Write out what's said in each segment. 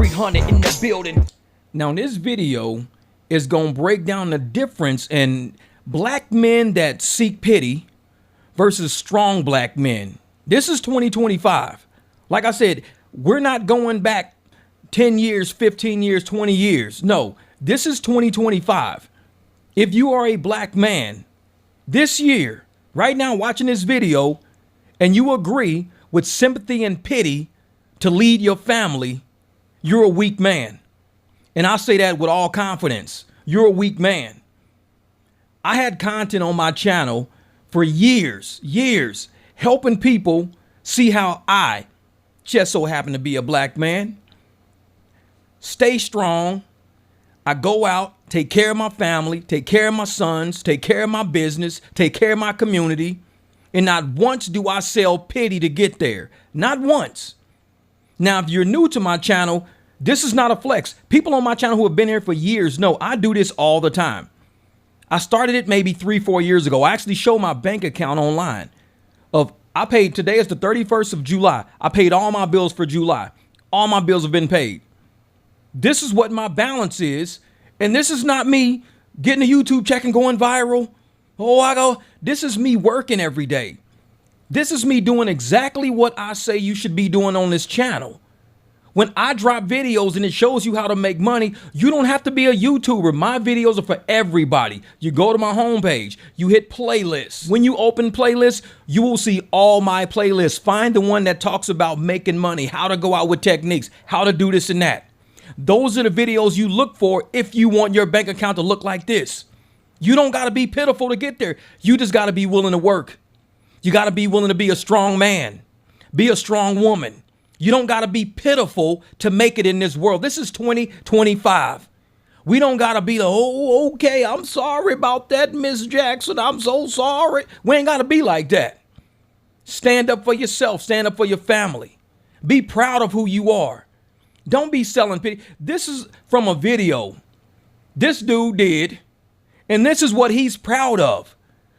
300 in the building. Now this video is gonna break down the difference in black men that seek pity versus strong black men. This is 2025. Like I said, we're not going back 10 years, 15 years, 20 years. No, this is 2025. If you are a black man this year, right now watching this video, and you agree with sympathy and pity to lead your family, you're a weak man. And I say that with all confidence. You're a weak man. I had content on my channel for years, helping people see how I just so happen to be a black man. Stay strong. I go out, take care of my family, take care of my sons, take care of my business, take care of my community. And not once do I sell pity to get there. Not once. Now, if you're new to my channel, this is not a flex. People on my channel who have been here for years know I do this all the time. I started it maybe 3-4 years ago. I actually show my bank account online. I paid, today is the 31st of July. I paid all my bills for July. All my bills have been paid. This is what my balance is. And this is not me getting a YouTube check and going viral. This is me working every day. This is me doing exactly what I say you should be doing on this channel. When I drop videos and it shows you how to make money, you don't have to be a YouTuber. My videos are for everybody. You go to my homepage, you hit playlists. When you open playlists, you will see all my playlists. Find the one that talks about making money, how to go out with techniques, how to do this and that. Those are the videos you look for if you want your bank account to look like this. You don't got to be pitiful to get there. You just got to be willing to work. You got to be willing to be a strong man, be a strong woman. You don't got to be pitiful to make it in this world. This is 2025. We don't got to be okay, I'm sorry about that, Miss Jackson. I'm so sorry. We ain't got to be like that. Stand up for yourself. Stand up for your family. Be proud of who you are. Don't be selling pity. This is from a video this dude did, and this is what he's proud of.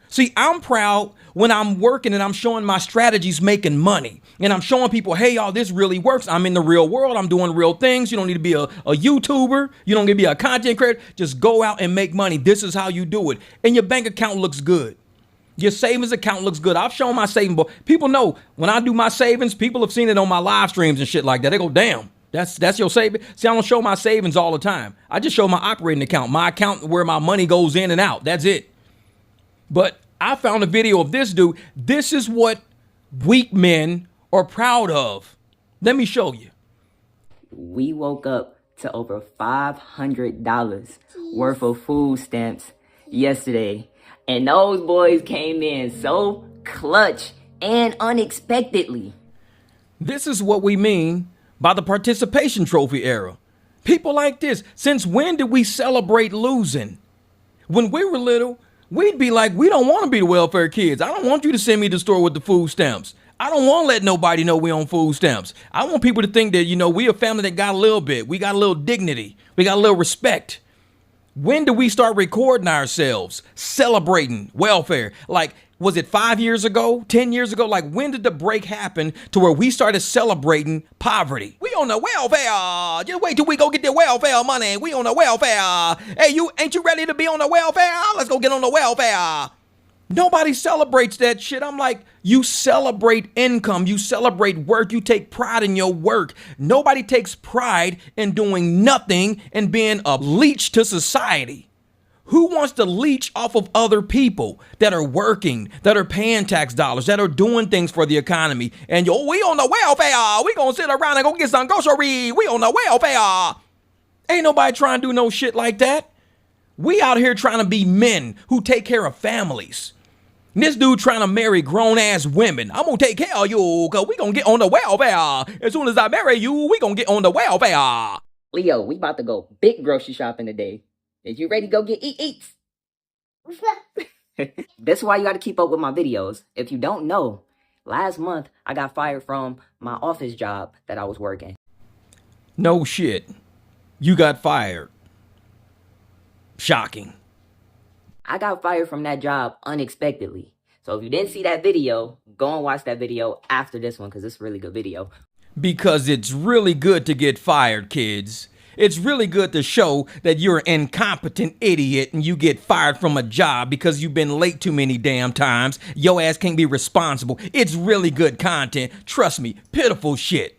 See, I'm proud when I'm working and I'm showing my strategies making money. And I'm showing people, hey, y'all, this really works. I'm in the real world. I'm doing real things. You don't need to be a YouTuber. You don't need to be a content creator. Just go out and make money. This is how you do it. And your bank account looks good. Your savings account looks good. I've shown my savings. People know when I do my savings, people have seen it on my live streams and shit like that. They go, damn, that's your savings. See, I don't show my savings all the time. I just show my operating account, my account where my money goes in and out. That's it. But I found a video of this dude. This is what weak men are proud of. Let me show you. We woke up to over $500 worth of food stamps yesterday. And those boys came in so clutch and unexpectedly. This is what we mean by the participation trophy era. People like this. Since when did we celebrate losing? When we were little, we'd be like, we don't want to be the welfare kids. I don't want you to send me to the store with the food stamps. I don't want to let nobody know we on food stamps. I want people to think that, we a family that got a little bit. We got a little dignity. We got a little respect. When do we start recording ourselves celebrating welfare? Like, was it 5 years ago, 10 years ago? Like, when did the break happen to where we started celebrating poverty? We on the welfare. Just wait till we go get the welfare money. We on the welfare. Hey, ain't you ready to be on the welfare? Let's go get on the welfare. Nobody celebrates that shit. I'm like, you celebrate income. You celebrate work. You take pride in your work. Nobody takes pride in doing nothing and being a leech to society. Who wants to leech off of other people that are working, that are paying tax dollars, that are doing things for the economy? And we on the welfare. We gonna sit around and go get some groceries. We on the welfare. Ain't nobody trying to do no shit like that. We out here trying to be men who take care of families. And this dude trying to marry grown-ass women. I'm going to take care of you because we going to get on the welfare. As soon as I marry you, we going to get on the welfare. Leo, we about to go big grocery shopping today. Is you ready to go get eats? That's why you got to keep up with my videos. If you don't know, last month I got fired from my office job that I was working. No shit. You got fired. Shocking. I got fired from that job unexpectedly. So if you didn't see that video, go and watch that video after this one because it's a really good video. Because it's really good to get fired, kids. It's really good to show that you're an incompetent idiot and you get fired from a job because you've been late too many damn times. Your ass can't be responsible. It's really good content. Trust me, pitiful shit.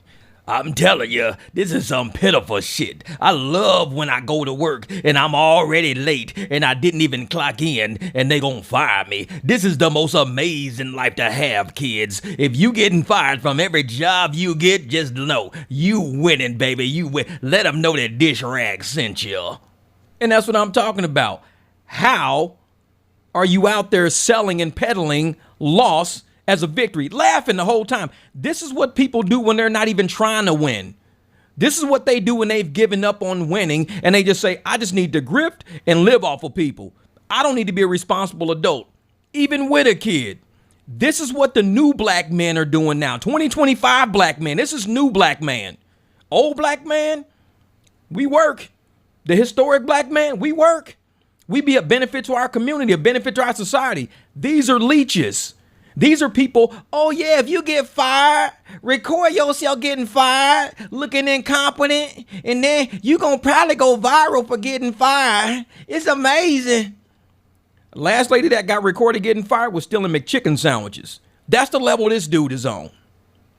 I'm telling you, this is some pitiful shit. I love when I go to work and I'm already late and I didn't even clock in and they gonna fire me. This is the most amazing life to have, kids. If you getting fired from every job you get, just know you winning, baby. You win. Let them know that Dish Rag sent you. And that's what I'm talking about. How are you out there selling and peddling loss as a victory, laughing the whole time? This is what people do when they're not even trying to win. This is what they do when they've given up on winning and they just say, I just need to grift and live off of people. I don't need to be a responsible adult, even with a kid. This is what the new black men are doing now. 2025 black men. This is new black man. Old black man, we work. The historic black man, we work. We be a benefit to our community, a benefit to our society. These are leeches. These are people, oh yeah, if you get fired, record yourself getting fired, looking incompetent, and then you gonna probably go viral for getting fired. It's amazing. Last lady that got recorded getting fired was stealing McChicken sandwiches. That's the level this dude is on.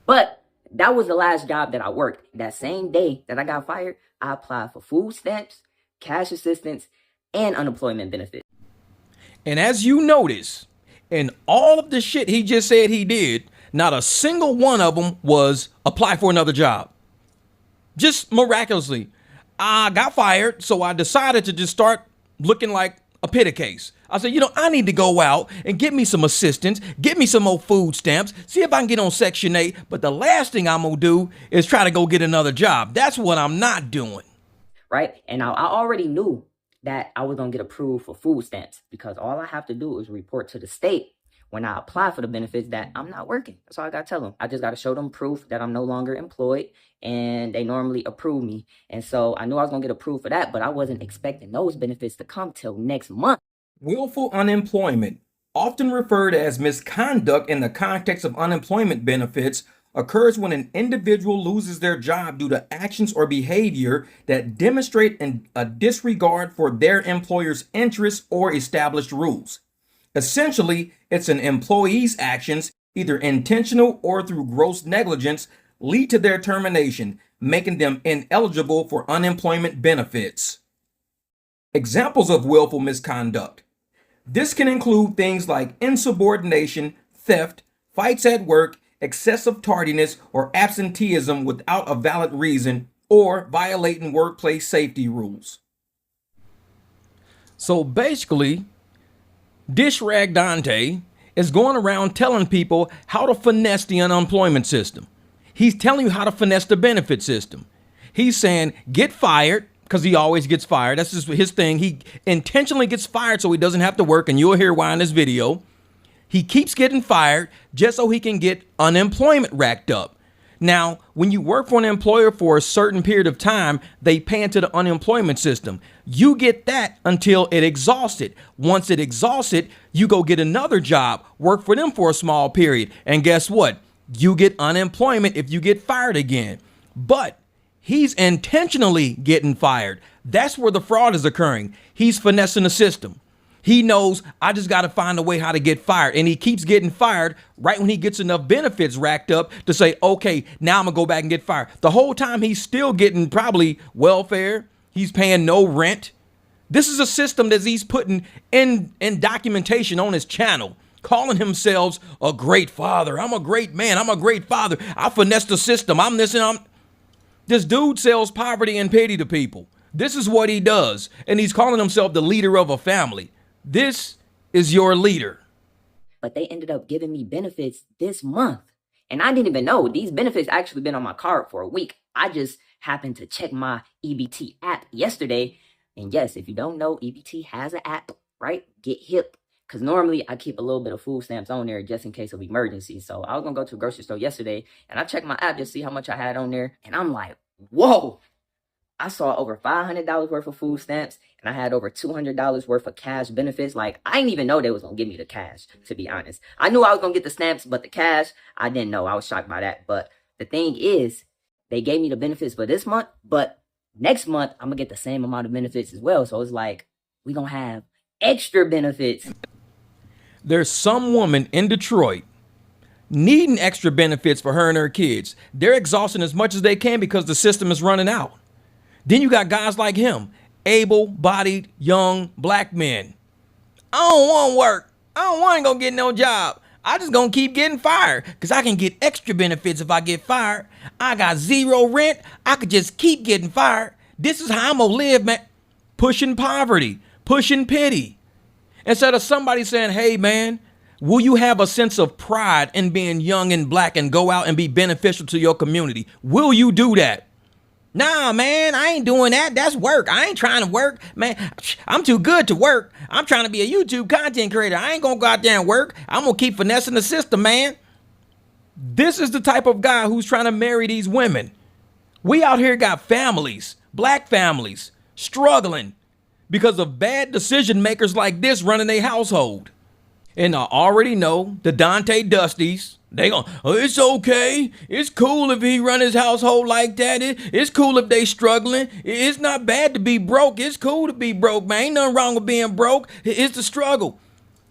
But that was the last job that I worked. That same day that I got fired, I applied for food stamps, cash assistance, and unemployment benefits. And as you notice, in all of the shit he just said he did, not a single one of them was apply for another job. Just miraculously. I got fired, so I decided to just start looking like a pity case. I said, I need to go out and get me some assistance, get me some more food stamps, see if I can get on Section 8. But the last thing I'm going to do is try to go get another job. That's what I'm not doing. Right? And I already knew that I was going to get approved for food stamps because all I have to do is report to the state when I apply for the benefits that I'm not working. That's all I got to tell them. I just got to show them proof that I'm no longer employed, and they normally approve me. And so I knew I was going to get approved for that, but I wasn't expecting those benefits to come till next month. Willful unemployment, often referred as misconduct in the context of unemployment benefits, occurs when an individual loses their job due to actions or behavior that demonstrate a disregard for their employer's interests or established rules. Essentially, it's an employee's actions, either intentional or through gross negligence, lead to their termination, making them ineligible for unemployment benefits. Examples of willful misconduct. This can include things like insubordination, theft, fights at work, excessive tardiness, or absenteeism without a valid reason, or violating workplace safety rules. So basically, Dish Rag Dontay is going around telling people how to finesse the unemployment system. He's telling you how to finesse the benefit system. He's saying get fired, because he always gets fired. That's just his thing. He intentionally gets fired so he doesn't have to work, and you'll hear why in this video. He keeps getting fired just so he can get unemployment racked up. Now, when you work for an employer for a certain period of time, they pay into the unemployment system. You get that until it exhausts it. Once it exhausts it, you go get another job, work for them for a small period. And guess what? You get unemployment if you get fired again. But he's intentionally getting fired. That's where the fraud is occurring. He's finessing the system. He knows I just got to find a way how to get fired. And he keeps getting fired right when he gets enough benefits racked up to say, okay, now I'm going to go back and get fired. The whole time he's still getting probably welfare. He's paying no rent. This is a system that he's putting in documentation on his channel, calling himself a great father. I'm a great man. I'm a great father. I finesse the system. I'm this and I'm. This dude sells poverty and pity to people. This is what he does. And he's calling himself the leader of a family. This is your leader. But they ended up giving me benefits this month. And I didn't even know these benefits actually been on my card for a week. I just happened to check my EBT app yesterday. And yes, if you don't know, EBT has an app, right? Get hip. Because normally I keep a little bit of food stamps on there just in case of emergencies. So I was going to go to a grocery store yesterday and I checked my app just to see how much I had on there. And I'm like, whoa. I saw over $500 worth of food stamps and I had over $200 worth of cash benefits. Like, I didn't even know they was going to give me the cash, to be honest. I knew I was going to get the stamps, but the cash, I didn't know. I was shocked by that. But the thing is, they gave me the benefits for this month, but next month I'm gonna get the same amount of benefits as well. So it's like we gonna have extra benefits. There's some woman in Detroit needing extra benefits for her and her kids. They're exhausting as much as they can because the system is running out. Then you got guys like him, able-bodied, young, black men. I don't want to work. I don't want to go get no job. I just gonna keep getting fired because I can get extra benefits if I get fired. I got zero rent. I could just keep getting fired. This is how I'm gonna live, man. Pushing poverty, pushing pity. Instead of somebody saying, hey, man, will you have a sense of pride in being young and black and go out and be beneficial to your community? Will you do that? Nah, man, I ain't doing that. That's work. I ain't trying to work, man. I'm too good to work. I'm trying to be a YouTube content creator. I ain't gonna go out there and work. I'm gonna keep finessing the system, man. This is the type of guy who's trying to marry these women. We out here got families, black families, struggling because of bad decision makers like this running their household. And I already know the Dontay Dusties. They go, oh, it's okay. It's cool if he run his household like that. It's cool if they struggling. It's not bad to be broke. It's cool to be broke, man. Ain't nothing wrong with being broke. It's the struggle.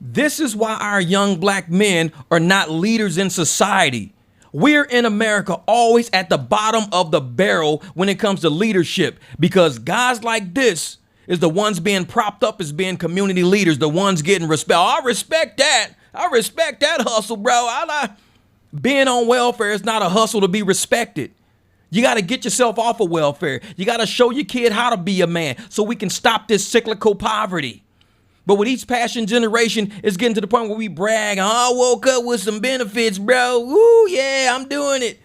This is why our young black men are not leaders in society. We're in America always at the bottom of the barrel when it comes to leadership because guys like this is the ones being propped up as being community leaders, the ones getting respect. Oh, I respect that. I respect that hustle, bro. Being on welfare is not a hustle to be respected. You got to get yourself off of welfare. You got to show your kid how to be a man so we can stop this cyclical poverty. But with each passing generation, it's getting to the point where we brag. Oh, I woke up with some benefits, bro. Ooh, yeah, I'm doing it.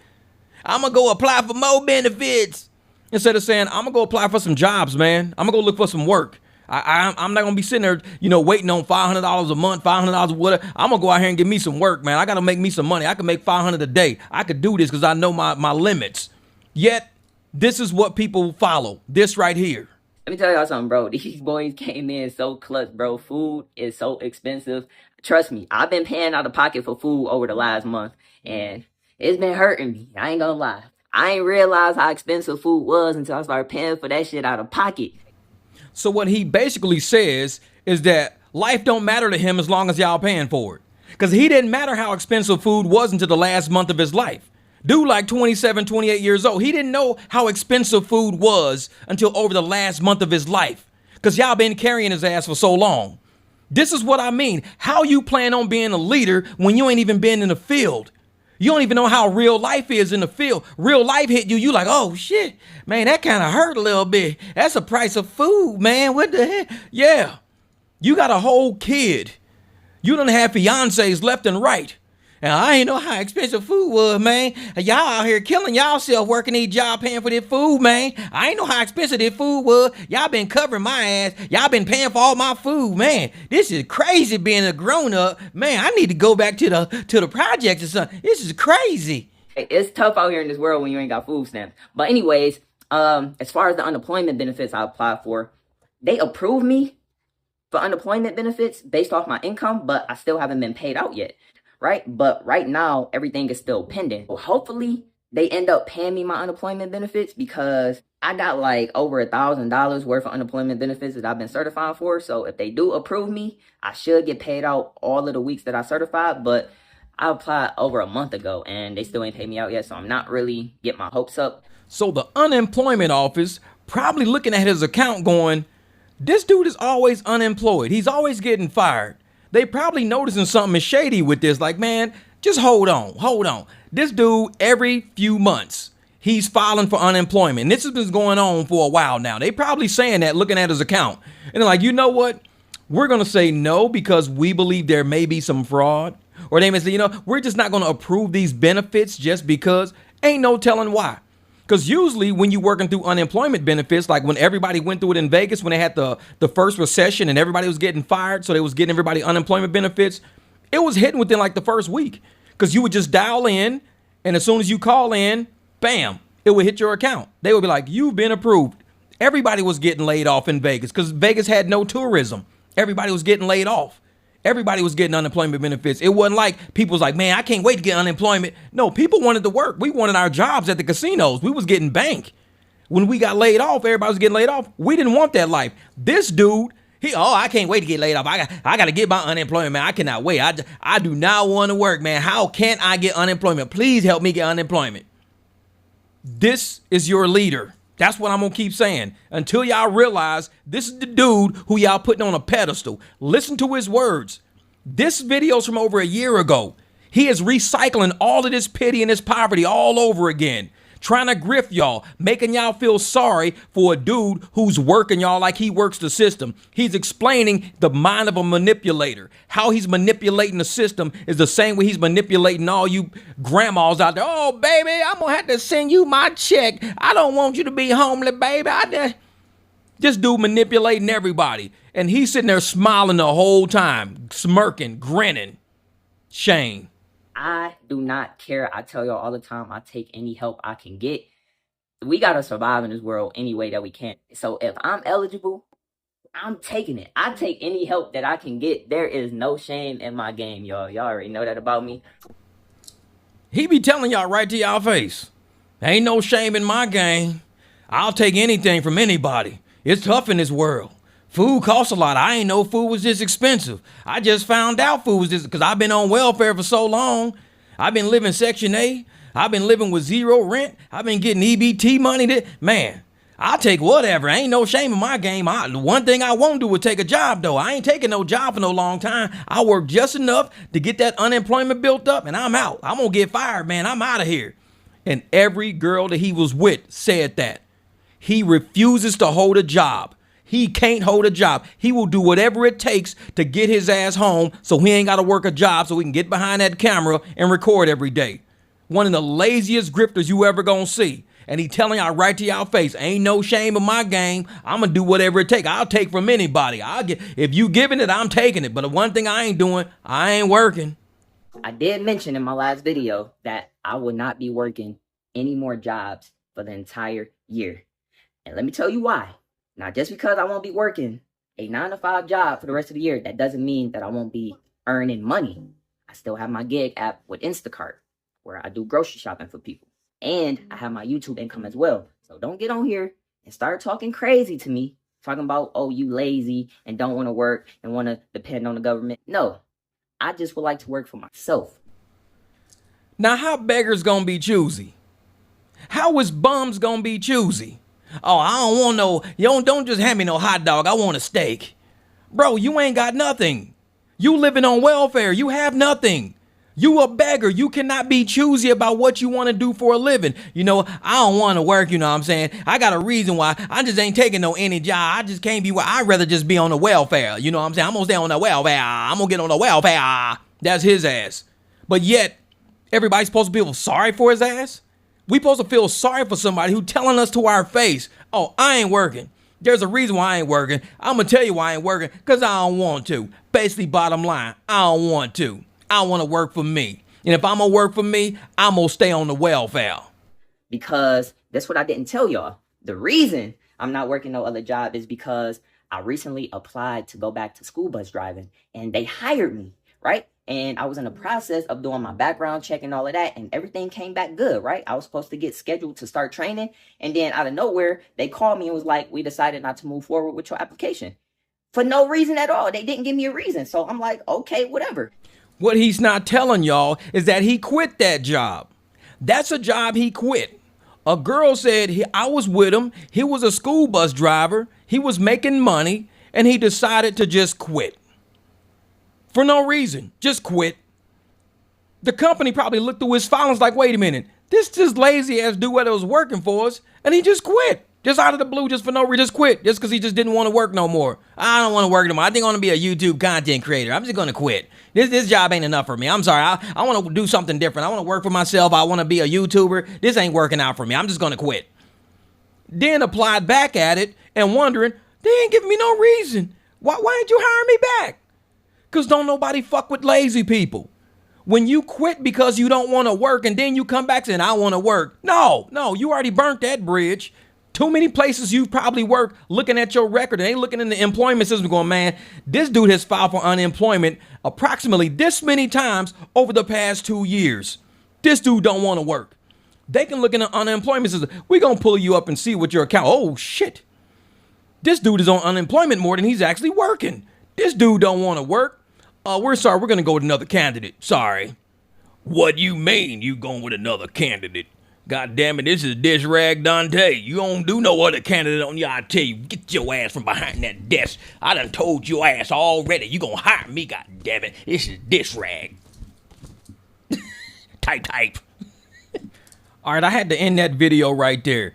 I'm going to go apply for more benefits. Instead of saying, I'm going to go apply for some jobs, man. I'm going to go look for some work. I'm not going to be sitting there, waiting on $500 a month, $500 or whatever. I'm going to go out here and get me some work, man. I got to make me some money. I can make $500 a day. I could do this because I know my limits. Yet, this is what people follow. This right here. Let me tell y'all something, bro. These boys came in so clutch, bro. Food is so expensive. Trust me, I've been paying out of pocket for food over the last month, and it's been hurting me. I ain't gonna lie. I ain't realized how expensive food was until I started paying for that shit out of pocket. So what he basically says is that life don't matter to him as long as y'all paying for it. Because he didn't matter how expensive food was until the last month of his life. Dude like 27, 28 years old. He didn't know how expensive food was until over the last month of his life. Because y'all been carrying his ass for so long. This is what I mean. How you plan on being a leader when you ain't even been in the field? You don't even know how real life is in the field. Real life hit you. You like, oh shit, man, that kind of hurt a little bit. That's the price of food, man. What the heck? Yeah. You got a whole kid. You done have fiancés left and right. And I ain't know how expensive food was, man. Y'all out here killing y'allself working these jobs paying for this food, man. I ain't know how expensive this food was. Y'all been covering my ass. Y'all been paying for all my food, man. This is crazy being a grown up. Man, I need to go back to the projects or something. This is crazy. It's tough out here in this world when you ain't got food stamps. But anyways, as far as the unemployment benefits I applied for, they approved me for unemployment benefits based off my income, but I still haven't been paid out yet. Right? But right now, everything is still pending. So hopefully, they end up paying me my unemployment benefits because I got like over $1,000 worth of unemployment benefits that I've been certified for. So if they do approve me, I should get paid out all of the weeks that I certified. But I applied over a month ago and they still ain't paid me out yet. So I'm not really getting my hopes up. So the unemployment office probably looking at his account going, this dude is always unemployed. He's always getting fired. They probably noticing something is shady with this. Like, man, just hold on. This dude, every few months, he's filing for unemployment. And this has been going on for a while now. They probably saying that looking at his account. And they're like, you know what? We're going to say no because we believe there may be some fraud. Or they may say, we're just not going to approve these benefits just because. Ain't no telling why. Because usually when you're working through unemployment benefits, like when everybody went through it in Vegas, when they had the first recession and everybody was getting fired, so they was getting everybody unemployment benefits, it was hitting within like the first week. Because you would just dial in, and as soon as you call in, bam, it would hit your account. They would be like, you've been approved. Everybody was getting laid off in Vegas because Vegas had no tourism. Everybody was getting laid off. Everybody was getting unemployment benefits. It wasn't like people was like, man, I can't wait to get unemployment. No, people wanted to work. We wanted our jobs at the casinos. We was getting bank. When we got laid off, everybody was getting laid off. We didn't want that life. This dude, I can't wait to get laid off. I got to get my unemployment, man. I cannot wait. I do not want to work, man. How can I get unemployment? Please help me get unemployment. This is your leader. That's what I'm going to keep saying until y'all realize this is the dude who y'all putting on a pedestal. Listen to his words. This video's from over a year ago. He is recycling all of this pity and this poverty all over again, trying to grift y'all, making y'all feel sorry for a dude who's working y'all like he works the system. He's explaining the mind of a manipulator. How he's manipulating the system is the same way he's manipulating all you grandmas out there. Oh, baby, I'm going to have to send you my check. I don't want you to be homely, baby. This dude manipulating everybody. And he's sitting there smiling the whole time, smirking, grinning. Shame. I do not care. I tell y'all all the time, I take any help I can get. We got to survive in this world any way that we can. So if I'm eligible, I'm taking it. I take any help that I can get. There is no shame in my game, y'all. Y'all already know that about me. He be telling y'all right to y'all face. Ain't no shame in my game. I'll take anything from anybody. It's tough in this world. Food costs a lot. I ain't know food was this expensive. I just found out food was this because I've been on welfare for so long. I've been living Section 8. I've been living with zero rent. I've been getting EBT money. Man, I'll take whatever. Ain't no shame in my game. The one thing I won't do is take a job, though. I ain't taking no job for no long time. I work just enough to get that unemployment built up, and I'm out. I'm going to get fired, man. I'm out of here. And every girl that he was with said that. He refuses to hold a job. He can't hold a job. He will do whatever it takes to get his ass home so he ain't got to work a job so he can get behind that camera and record every day. One of the laziest grifters you ever gonna see. And he telling y'all right to y'all face, ain't no shame in my game. I'm gonna do whatever it takes. I'll take from anybody. If you giving it, I'm taking it. But the one thing I ain't doing, I ain't working. I did mention in my last video that I will not be working any more jobs for the entire year. And let me tell you why. Now, just because I won't be working a 9-to-5 job for the rest of the year, that doesn't mean that I won't be earning money. I still have my gig app with Instacart, where I do grocery shopping for people. And I have my YouTube income as well. So don't get on here and start talking crazy to me, talking about, oh, you lazy and don't want to work and want to depend on the government. No, I just would like to work for myself. Now, how beggars gonna be choosy? How is bums gonna be choosy? Oh, I don't want no, don't just hand me no hot dog. I want a steak. Bro, you ain't got nothing. You living on welfare. You have nothing. You a beggar. You cannot be choosy about what you want to do for a living. I don't want to work, you know what I'm saying? I got a reason why. I just ain't taking no any job. I just can't be where I'd rather just be on the welfare. You know what I'm saying? I'm going to stay on the welfare. I'm going to get on the welfare. That's his ass. But yet, everybody's supposed to feel sorry for his ass? We supposed to feel sorry for somebody who telling us to our face, oh, I ain't working. There's a reason why I ain't working. I'm going to tell you why I ain't working, because I don't want to. Basically, bottom line, I don't want to. I want to work for me. And if I'm going to work for me, I'm going to stay on the welfare. Because that's what I didn't tell y'all. The reason I'm not working no other job is because I recently applied to go back to school bus driving, and they hired me, right? And I was in the process of doing my background check and all of that, and everything came back good, right? I was supposed to get scheduled to start training, and then out of nowhere, they called me and was like, we decided not to move forward with your application. For no reason at all. They didn't give me a reason. So I'm like, okay, whatever. What he's not telling y'all is that he quit that job. That's a job he quit. A girl said I was with him. He was a school bus driver. He was making money, and he decided to just quit. For no reason, just quit. The company probably looked through his filings like, wait a minute, this lazy ass dude that was working for us, and he just quit. Just out of the blue, just for no reason, just quit. Just because he just didn't want to work no more. I don't want to work no more. I think I want to be a YouTube content creator. I'm just going to quit. This job ain't enough for me. I'm sorry. I want to do something different. I want to work for myself. I want to be a YouTuber. This ain't working out for me. I'm just going to quit. Then applied back at it and wondering, they ain't giving me no reason. Why ain't you hiring me back? Because don't nobody fuck with lazy people. When you quit because you don't want to work and then you come back saying, I want to work. No, you already burnt that bridge. Too many places you probably work looking at your record and they looking in the employment system going, man, this dude has filed for unemployment approximately this many times over the past 2 years. This dude don't want to work. They can look in the unemployment system. We're going to pull you up and see what your account. Oh, shit. This dude is on unemployment more than he's actually working. This dude don't want to work. We're sorry. We're going to go with another candidate. Sorry. What you mean you going with another candidate? God damn it, this is Dish Rag Dontay. You don't do no other candidate on you. I tell you, get your ass from behind that desk. I done told your ass already. You gonna hire me, god damn it. This is Dish Rag. type. All right, I had to end that video right there.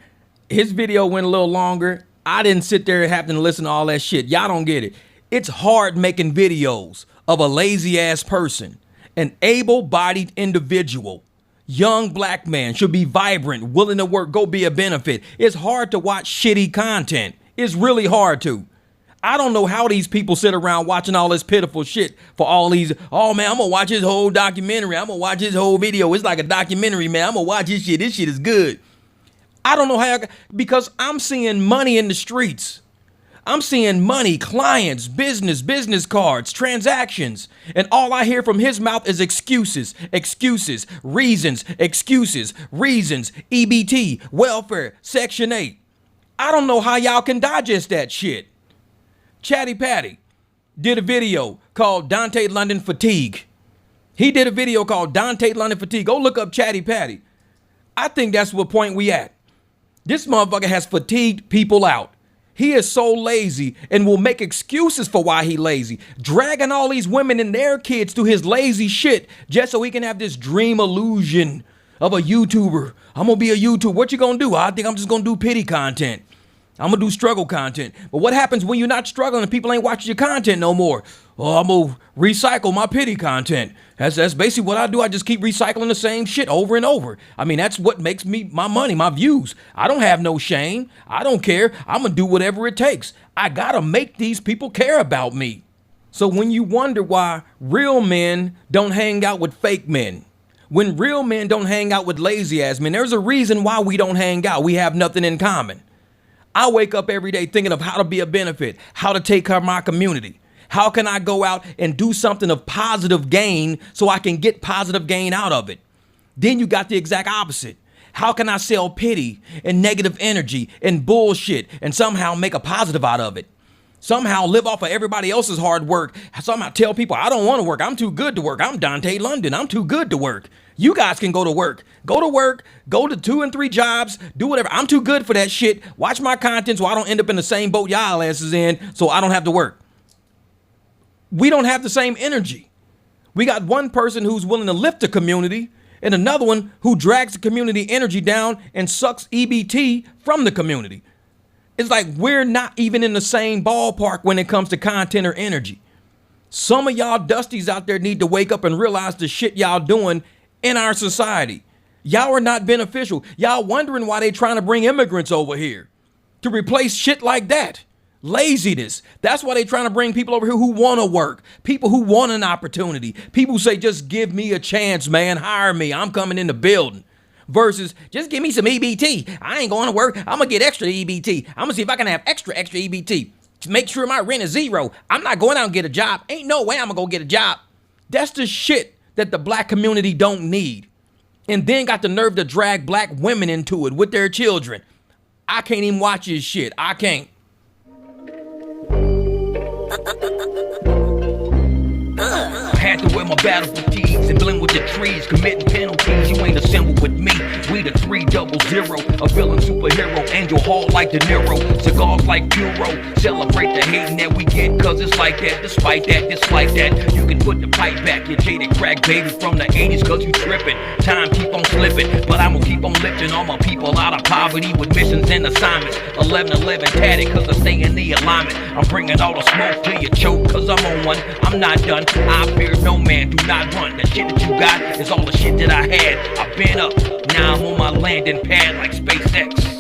His video went a little longer. I didn't sit there having to listen to all that shit. Y'all don't get it. It's hard making videos of a lazy ass person. An able-bodied individual. Young black man should be vibrant, willing to work, go be a benefit. It's hard to watch shitty content. It's really hard to. I don't know how these people sit around watching all this pitiful shit for all these, oh man, I'm gonna watch his whole documentary. I'm gonna watch his whole video. It's like a documentary, man. I'm gonna watch his shit. This shit is good. I don't know how, because I'm seeing money in the streets. I'm seeing money, clients, business cards, transactions. And all I hear from his mouth is excuses, reasons, EBT, welfare, Section 8. I don't know how y'all can digest that shit. Chatty Patty did a video called Dontay London Fatigue. He did a video called Dontay London Fatigue. Go look up Chatty Patty. I think that's what point we at. This motherfucker has fatigued people out. He is so lazy and will make excuses for why he lazy, dragging all these women and their kids to his lazy shit just so he can have this dream illusion of a YouTuber. I'm going to be a YouTuber. What you going to do? I think I'm just going to do pity content. I'm going to do struggle content. But what happens when you're not struggling and people ain't watching your content no more? Oh, I'm going to recycle my pity content. That's basically what I do. I just keep recycling the same shit over and over. I mean, that's what makes me my money, my views. I don't have no shame. I don't care. I'm going to do whatever it takes. I got to make these people care about me. So when you wonder why real men don't hang out with fake men, when real men don't hang out with lazy ass men, there's a reason why we don't hang out. We have nothing in common. I wake up every day thinking of how to be a benefit, how to take care of my community. How can I go out and do something of positive gain so I can get positive gain out of it? Then you got the exact opposite. How can I sell pity and negative energy and bullshit and somehow make a positive out of it? Somehow live off of everybody else's hard work. Somehow tell people I don't want to work. I'm too good to work. I'm Dontay London. I'm too good to work. You guys can go to work. Go to work. Go to 2 and 3 jobs. Do whatever. I'm too good for that shit. Watch my content so I don't end up in the same boat y'all asses in so I don't have to work. We don't have the same energy. We got one person who's willing to lift the community and another one who drags the community energy down and sucks EBT from the community. It's like we're not even in the same ballpark when it comes to content or energy. Some of y'all dusties out there need to wake up and realize the shit y'all doing in our society. Y'all are not beneficial. Y'all wondering why they trying to bring immigrants over here to replace shit like that. Laziness. That's why they trying to bring people over here who want to work. People who want an opportunity. People who say, just give me a chance, man. Hire me. I'm coming in the building. Versus, just give me some EBT. I ain't going to work. I'm going to get extra EBT. I'm going to see if I can have extra EBT. To make sure my rent is zero. I'm not going out and get a job. Ain't no way I'm going to go get a job. That's the shit that the black community don't need. And then got the nerve to drag black women into it with their children. I can't even watch this shit. I can't. Had to wear my battle fatigues and blend with the trees, committing penalties. You ain't assembled with me. We the 300, a villain superhero, Angel Hall like De Niro, cigars like Puro. Celebrate the hating that we get, cause it's like that. Despite that, dislike that. You can put the pipe back, you jaded crack baby from the 80s, cause you tripping. Time keep on slipping, but I'm gonna keep on lifting all my people out of poverty with missions and assignments. 11-11 tatted, cause I stay in the alignment. I'm bringing all the smoke till you choke, cause I'm on one. I'm not done. I fear no man, do not run. The shit that you got is all the shit that I had. I've been up, now I'm on my landing pad like SpaceX.